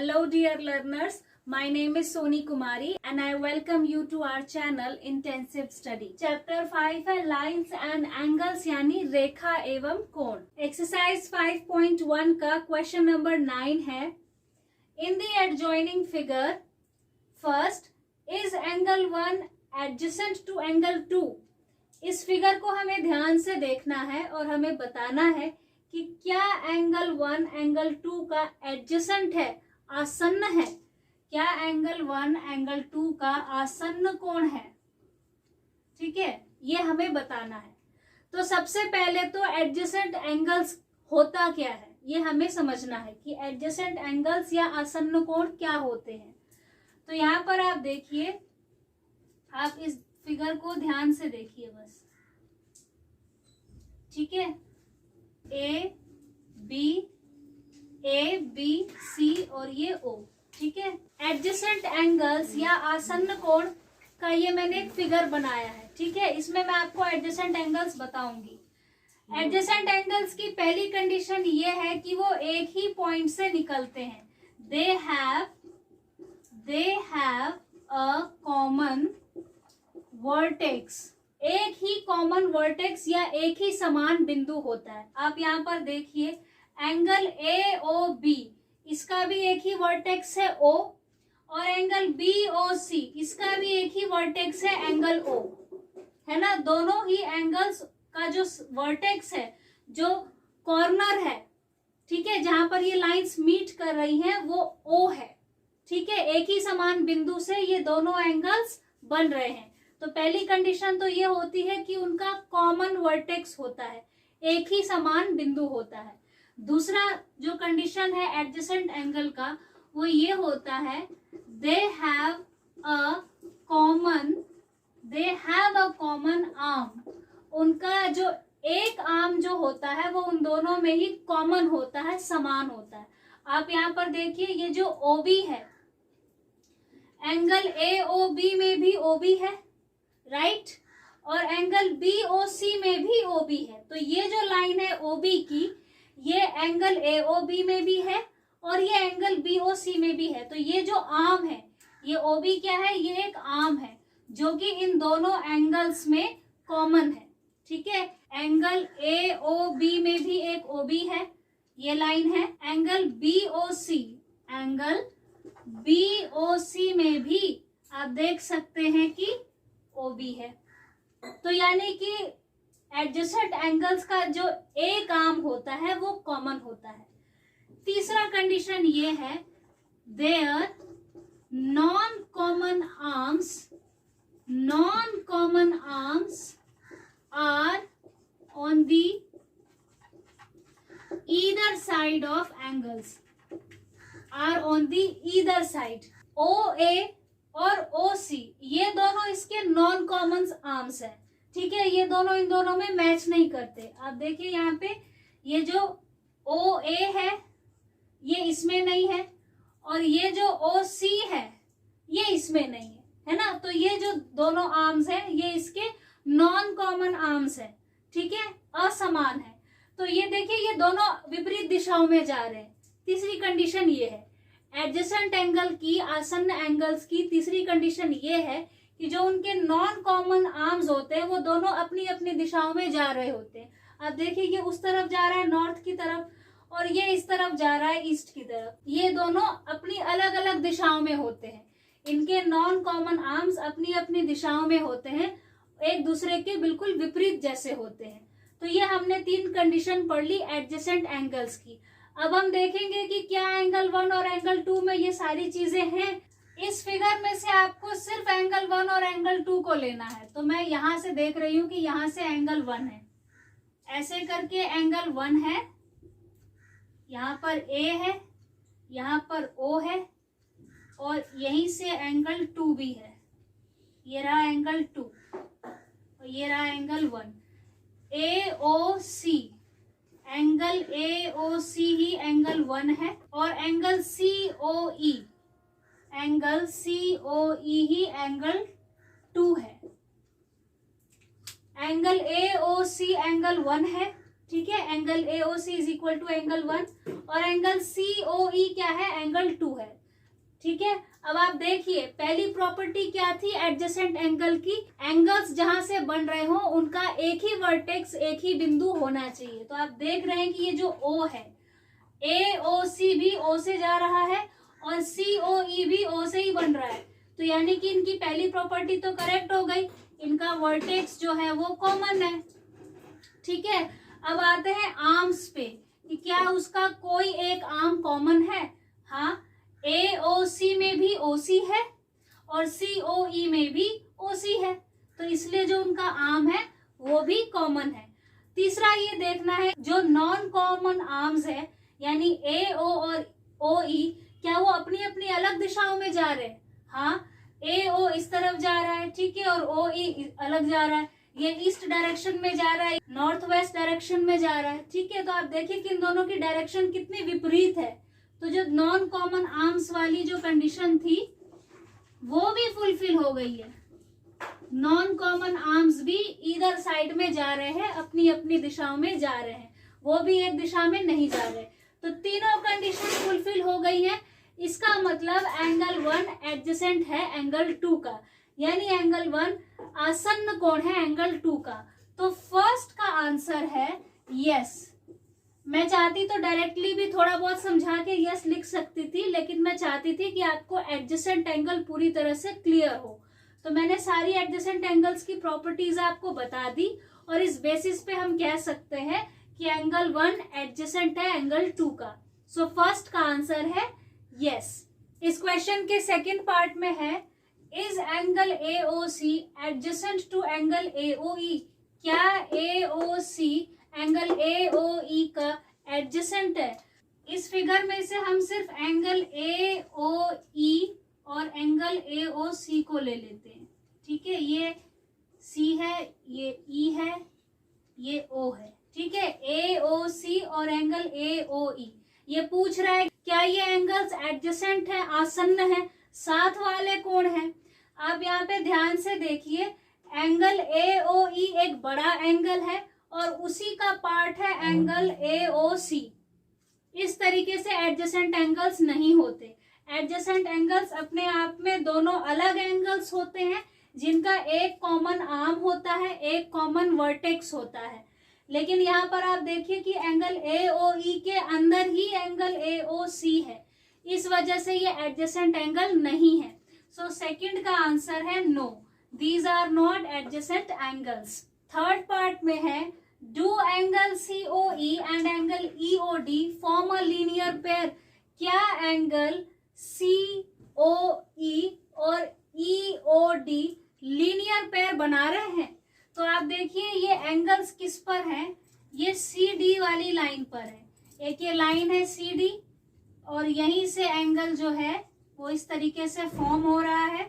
Hello dear learners, my name is Soni Kumari and I welcome you to our channel Intensive Study. Chapter 5 है Lines and Angles यानी रेखा एवं कोण. Exercise 5.1 का question number 9 है. In the adjoining figure, first, is angle 1 adjacent to angle 2? इस figure को हमें ध्यान से देखना है और हमें बताना है कि क्या एंगल 1 एंगल 2 का एडजेसेंट है, आसन्न है. क्या एंगल 1 एंगल 2 का आसन्न कोण है. ठीक है, ये हमें बताना है. तो सबसे पहले तो एडजेसेंट एंगल्स होता क्या है ये हमें समझना है कि एडजेसेंट एंगल्स या आसन्न कोण क्या होते हैं. तो यहाँ पर आप देखिए, आप इस फिगर को ध्यान से देखिए बस. ठीक है, ए बी सी और ये ओ. ठीक है, एडजेसेंट एंगल्स या आसन्न कोण का ये मैंने एक फिगर बनाया है. ठीक है, इसमें मैं आपको एडजेसेंट एंगल्स बताऊंगी. एडजेसेंट एंगल्स की पहली कंडीशन ये है कि वो एक ही पॉइंट से निकलते हैं. They have a common vertex. एक ही कॉमन वर्टेक्स या एक ही समान बिंदु होता है. आप यहाँ पर देखिए, एंगल ए ओ बी, इसका भी एक ही वर्टेक्स है ओ, और एंगल बी ओ सी, इसका भी एक ही वर्टेक्स है एंगल ओ, है ना. दोनों ही एंगल्स का जो वर्टेक्स है, जो कॉर्नर है, ठीक है, जहां पर ये लाइंस मीट कर रही हैं, वो ओ है. ठीक है, एक ही समान बिंदु से ये दोनों एंगल्स बन रहे हैं. तो पहली कंडीशन तो ये होती है कि उनका कॉमन वर्टेक्स होता है, एक ही समान बिंदु होता है. दूसरा जो कंडीशन है एडजेसेंट एंगल का, वो ये होता है they have a common arm. उनका जो एक आर्म जो होता है वो उन दोनों में ही कॉमन होता है, समान होता है. आप यहाँ पर देखिए, ये जो ओबी है, एंगल ए ओ बी में भी ओबी है, राइट, और एंगल बी ओ सी में भी ओबी है. तो ये जो लाइन है ओबी की, ये एंगल ए ओ बी में भी है और ये एंगल बी ओ सी में भी है. तो ये जो आर्म है, ये ओबी क्या है, ये एक आर्म है जो कि इन दोनों एंगल्स में कॉमन है. ठीक है, एंगल ए ओ बी में भी एक ओबी है, ये लाइन है. एंगल बी ओ सी में भी आप देख सकते हैं कि ओबी है. तो यानी कि एडजेसेंट एंगल्स का जो एक आर्म होता है वो कॉमन होता है. तीसरा कंडीशन ये है, their non common arms are on the either side of angles, are on the either side. O A और ओ सी, ये दोनों इसके नॉन कॉमन आर्म्स हैं. ठीक है, ये दोनों इन दोनों में मैच नहीं करते. आप देखिए यहाँ पे, ये जो ओ ए है ये इसमें नहीं है, और ये जो ओ सी है ये इसमें नहीं है, है ना. तो ये जो दोनों आर्म्स हैं ये इसके नॉन कॉमन आर्म्स हैं. ठीक है, असमान है. तो ये देखिए, ये दोनों विपरीत दिशाओं में जा रहे हैं. तीसरी कंडीशन ये है एडजेसेंट एंगल की, आसन्न एंगल्स की. तीसरी कंडीशन ये है कि जो उनके नॉन कॉमन आर्म्स होते हैं वो दोनों अपनी अपनी दिशाओं में जा रहे होते हैं. अब देखिए, ये उस तरफ जा रहा है नॉर्थ की तरफ, और ये इस तरफ जा रहा है ईस्ट की तरफ. ये दोनों अपनी अलग अलग दिशाओं में होते हैं. इनके नॉन कॉमन आर्म्स अपनी अपनी दिशाओं में होते हैं, एक दूसरे के बिल्कुल विपरीत जैसे होते हैं. तो ये हमने 3 कंडीशन पढ़ ली एडजेसेंट एंगल्स की. अब हम देखेंगे कि क्या एंगल 1 और एंगल 2 में ये सारी चीजें हैं. इस फिगर में से आपको सिर्फ एंगल 1 और एंगल 2 को लेना है. तो मैं यहां से देख रही हूं कि यहां से एंगल 1 है, ऐसे करके एंगल 1 है, यहाँ पर ए है, यहाँ पर ओ है, और यहीं से एंगल 2 भी है. ये रहा एंगल 2 और ये रहा angle 1. A O C, angle A O C ही एंगल 1 है, और एंगल सी ओ ई ही एंगल 2 है. Angle A O C angle 1 है. ठीक है, angle AOC is equal to angle 1, और एंगल COE क्या है, एंगल 2 है। ठीक है, अब आप देखिए पहली प्रॉपर्टी क्या थी एडजेसेंट एंगल की, एंगल्स जहां से बन रहे हो उनका एक ही वर्टेक्स, एक ही बिंदु होना चाहिए। तो आप देख रहे हैं कि ये जो O है, AOC भी O से जा रहा है और COE भी O से ही बन रहा है, तो यानी कि इनकी पहली प्रॉपर्टी तो करेक्ट हो गई, इनका वर्टेक्स जो है वो कॉमन है। ठीक है, अब आते हैं आर्म्स पे कि क्या उसका कोई एक आर्म कॉमन है। हाँ, AOC में भी OC है और COE में भी OC है, तो इसलिए जो उनका आर्म है वो भी कॉमन है। तीसरा ये देखना है जो नॉन कॉमन आर्म्स है, यानी AO और OE, क्या वो अपनी अपनी अलग दिशाओं में जा रहे हैं। हाँ, AO इस तरफ जा रहा है, ठीक है, और OE अलग जा रहा है, ये ईस्ट डायरेक्शन में जा रहा है, नॉर्थ वेस्ट डायरेक्शन में जा रहा है। ठीक है, तो आप देखिए कि इन दोनों की डायरेक्शन कितनी विपरीत है, तो जो नॉन कॉमन आर्म्स वाली जो कंडीशन थी वो भी फुलफिल हो गई है। नॉन कॉमन आर्म्स भी इधर साइड में जा रहे हैं, अपनी अपनी दिशाओं में जा रहे हैं, वो भी एक दिशा में नहीं जा रहे, तो तीनों कंडीशन फुलफिल हो गई है। इसका मतलब एंगल 1 एडजेसेंट है एंगल 2 का, यानी एंगल 1 आसन्न कोण है एंगल 2 का। तो फर्स्ट का आंसर है यस। मैं चाहती तो डायरेक्टली भी थोड़ा बहुत समझा के यस लिख सकती थी, लेकिन मैं चाहती थी कि आपको एडजेसेंट एंगल पूरी तरह से क्लियर हो, तो मैंने सारी एडजेसेंट एंगल्स की प्रॉपर्टीज आपको बता दी, और इस बेसिस पे हम कह सकते हैं कि एंगल 1 एडजेसेंट है एंगल 2 का। सो फर्स्ट का आंसर है यस। इस क्वेश्चन के सेकंड पार्ट में है, is angle AOC adjacent to angle AOE, क्या AOC एंगल AOE का एडजेसेंट है। इस फिगर में से हम सिर्फ एंगल AOE और एंगल AOC को ले लेते हैं। ठीक है, ये C है, ये E है, ये O है। ठीक है, AOC और एंगल AOE, ये पूछ रहा है क्या ये एंगल्स एडजेसेंट है, आसन्न है, साथ वाले कोण हैं। आप यहाँ पे ध्यान से देखिए, एंगल AOE एक बड़ा एंगल है और उसी का पार्ट है एंगल AOC। इस तरीके से एडजेसेंट एंगल्स नहीं होते। एडजेसेंट एंगल्स अपने आप में दोनों अलग एंगल्स होते हैं, जिनका एक कॉमन आर्म होता है, एक कॉमन वर्टेक्स होता है। लेकिन यहाँ पर आप देखिए कि एंगल AOE के अंदर ही एंगल AOC है, इस वजह से ये एडजेसेंट एंगल नहीं है। सो सेकंड का आंसर है no, these are not adjacent angles. Third part में है, do angle COE and angle EOD form a linear pair, क्या एंगल COE और EOD लीनियर पेयर बना रहे हैं। तो आप देखिए ये एंगल्स किस पर हैं, ये CD वाली लाइन पर है, एक ये लाइन है CD, और यहीं से एंगल जो है वो इस तरीके से फॉर्म हो रहा है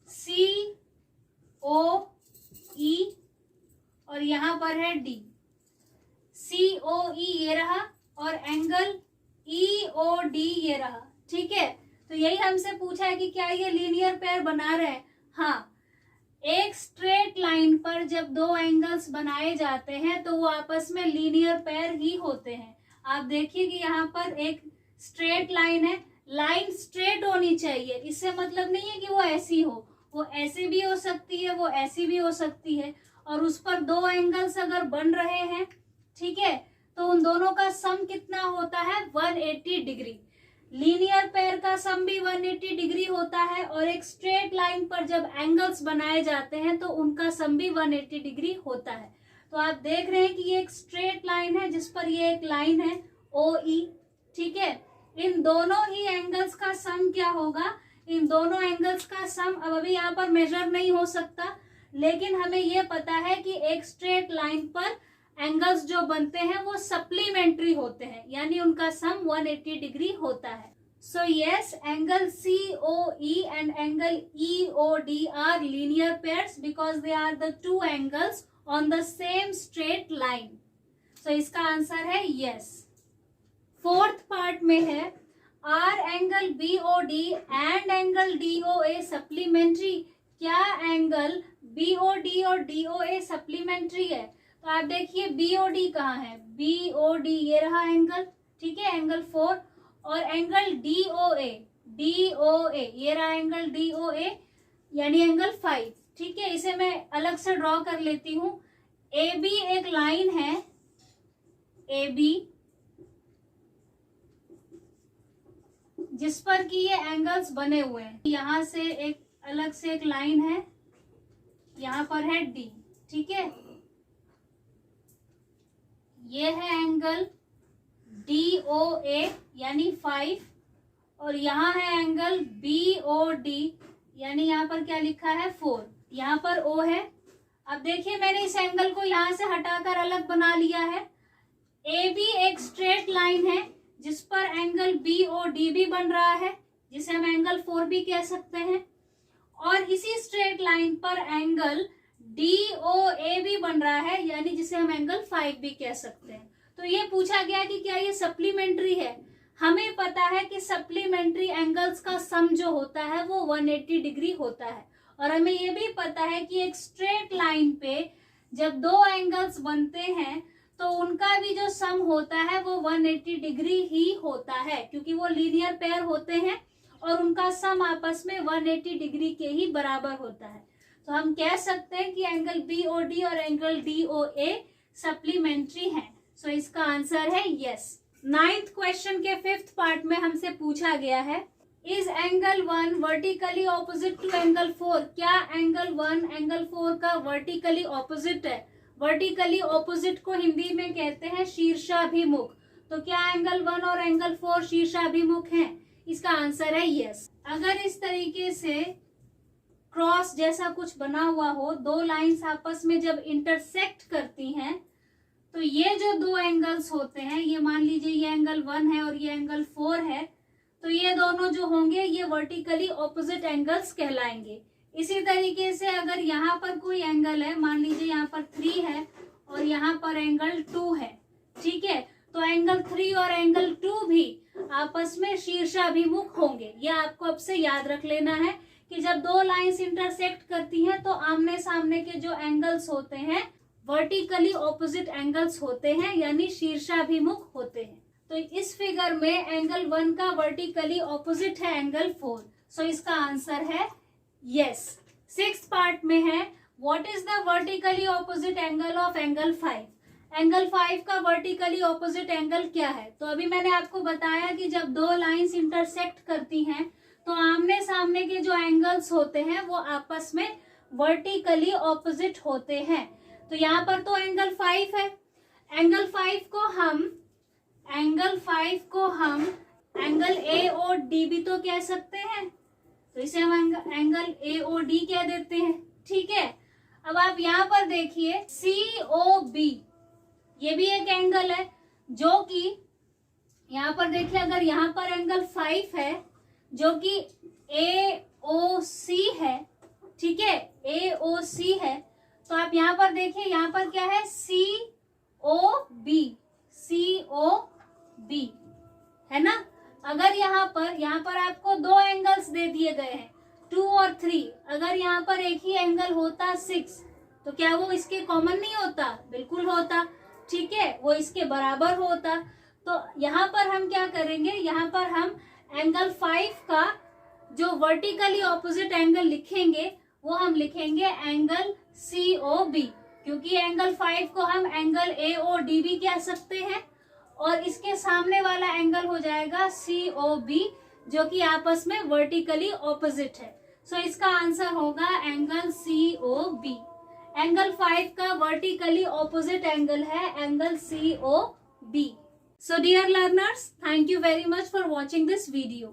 COE, और यहाँ पर है D। COE ये रहा और एंगल EOD ये रहा। ठीक है, तो यही हमसे पूछा है कि क्या ये लीनियर पेयर बना रहे हैं। हाँ, एक स्ट्रेट लाइन पर जब दो एंगल्स बनाए जाते हैं तो वो आपस में लीनियर पेयर ही होते हैं। आप देखिए कि यहाँ पर एक स्ट्रेट लाइन है, लाइन स्ट्रेट होनी चाहिए, इससे मतलब नहीं है कि वो ऐसी हो, वो ऐसे भी हो सकती है, वो ऐसी भी हो सकती है, और उस पर दो एंगल्स अगर बन रहे हैं, ठीक है, तो उन दोनों का सम कितना होता है, 180 डिग्री। लीनियर पेयर का सम भी 180 डिग्री होता है, और एक स्ट्रेट लाइन पर जब एंगल्स बनाए जाते हैं तो उनका सम भी 180 डिग्री होता है। तो आप देख रहे हैं कि ये एक स्ट्रेट लाइन है जिस पर ये एक लाइन है OE। ठीक है, इन दोनों ही एंगल्स का सम क्या होगा, इन दोनों एंगल्स का सम अब अभी यहाँ पर मेजर नहीं हो सकता, लेकिन हमें ये पता है कि एक स्ट्रेट लाइन पर एंगल्स जो बनते हैं वो सप्लीमेंट्री होते हैं, यानी उनका सम 180 डिग्री होता है। So yes, angle COE and angle EOD are linear pairs because they are the two angles on the same straight line. So इसका आंसर है यस। फोर्थ पार्ट में है, are angle BOD and angle DOA supplementary, क्या angle BOD और DOA supplementary है। तो आप देखिए BOD कहाँ है, BOD ये रहा एंगल, ठीक है, एंगल 4, और एंगल DOA ये रहा एंगल DOA यानी एंगल 5, ठीक है। इसे मैं अलग से ड्रॉ कर लेती हूँ। AB एक लाइन है, AB जिस पर कि ये एंगल्स बने हुए हैं। यहां से एक अलग से एक लाइन है, यहां पर है D, ठीक है। ये है एंगल DOA यानी 5, और यहाँ है एंगल BOD यानी यहाँ पर क्या लिखा है 4, यहाँ पर O है। अब देखिए मैंने इस एंगल को यहाँ से हटाकर अलग बना लिया है। AB एक स्ट्रेट लाइन है जिस पर एंगल BOD भी बन रहा है, जिसे हम एंगल 4 भी कह सकते हैं, और इसी स्ट्रेट लाइन पर एंगल DOA भी बन रहा है यानी जिसे हम एंगल 5 भी कह सकते हैं। तो ये पूछा गया कि क्या ये सप्लीमेंट्री है। हमें पता है कि सप्लीमेंट्री एंगल्स का सम जो होता है वो 180 डिग्री होता है, और हमें ये भी पता है कि एक स्ट्रेट लाइन पे जब दो एंगल्स बनते हैं तो उनका भी जो सम होता है वो 180 डिग्री ही होता है, क्योंकि वो लीनियर पेयर होते हैं और उनका सम आपस में 180 डिग्री के ही बराबर होता है। तो हम कह सकते हैं कि एंगल BOD और एंगल DOA सप्लीमेंट्री हैं। सो इसका आंसर है यस। 9th क्वेश्चन के 5th पार्ट में हमसे पूछा गया है, is angle 1 vertically opposite to angle 4? क्या एंगल 1 एंगल 4 का वर्टिकली ऑपोजिट है? वर्टिकली ऑपोजिट को हिंदी में कहते हैं शीर्षाभिमुख। तो क्या एंगल 1 और एंगल 4 शीर्षाभिमुख हैं? इसका आंसर है यस। अगर इस तरीके से क्रॉस जैसा कुछ बना हुआ हो, दो लाइंस आपस में जब इंटरसेक्ट करती हैं, तो ये जो दो एंगल्स होते हैं, ये मान लीजिए ये एंगल 1 है और ये एंगल 4 है, तो ये दोनों जो होंगे ये वर्टिकली ऑपोजिट एंगल्स कहलाएंगे। इसी तरीके से अगर यहाँ पर कोई एंगल है, मान लीजिए यहाँ पर 3 है और यहाँ पर एंगल 2 है, ठीक है, तो एंगल 3 और एंगल 2 भी आपस में शीर्षाभिमुख होंगे। ये आपको अब से याद रख लेना है कि जब दो लाइंस इंटरसेक्ट करती हैं तो आमने सामने के जो एंगल्स होते हैं वर्टिकली ऑपोजिट एंगल्स होते हैं, यानी शीर्षाभिमुख होते हैं। तो इस फिगर में एंगल 1 का वर्टिकली ऑपोजिट है एंगल 4। सो इसका आंसर है यस। 6th पार्ट में है, what is the vertically opposite angle of angle 5? Angle 5 का वर्टिकली ऑपोजिट एंगल क्या है? तो अभी मैंने आपको बताया कि जब दो लाइंस इंटरसेक्ट करती हैं तो आमने सामने के जो एंगल्स होते हैं वो आपस में वर्टिकली ऑपोजिट होते हैं। तो यहाँ पर तो एंगल 5 है, एंगल 5 को हम एंगल AOD भी तो कह सकते हैं, तो इसे हम एंगल AOD कह देते हैं, ठीक है। अब आप यहाँ पर देखिए COB, ये भी एक एंगल है जो कि यहाँ पर देखिए, अगर यहाँ पर एंगल 5 है जो कि AOC है, ठीक है, AOC है, तो आप यहाँ पर देखिए, यहाँ पर क्या है COB है ना। अगर यहाँ पर आपको दो एंगल्स दे दिए गए हैं 2 और 3, अगर यहाँ पर एक ही एंगल होता 6, तो क्या वो इसके कॉमन नहीं होता? बिल्कुल होता, ठीक है, वो इसके बराबर होता। तो यहाँ पर हम क्या करेंगे, यहाँ पर हम एंगल 5 का जो वर्टिकली ऑपोजिट एंगल लिखेंगे वो हम लिखेंगे एंगल COB, क्योंकि एंगल 5 को हम एंगल AOD भी कह सकते हैं, और इसके सामने वाला एंगल हो जाएगा COB जो कि आपस में वर्टिकली ऑपोजिट है। सो इसका आंसर होगा एंगल COB। एंगल 5 का वर्टिकली ऑपोजिट एंगल है angle COB। So dear learners, thank you very much for watching this video.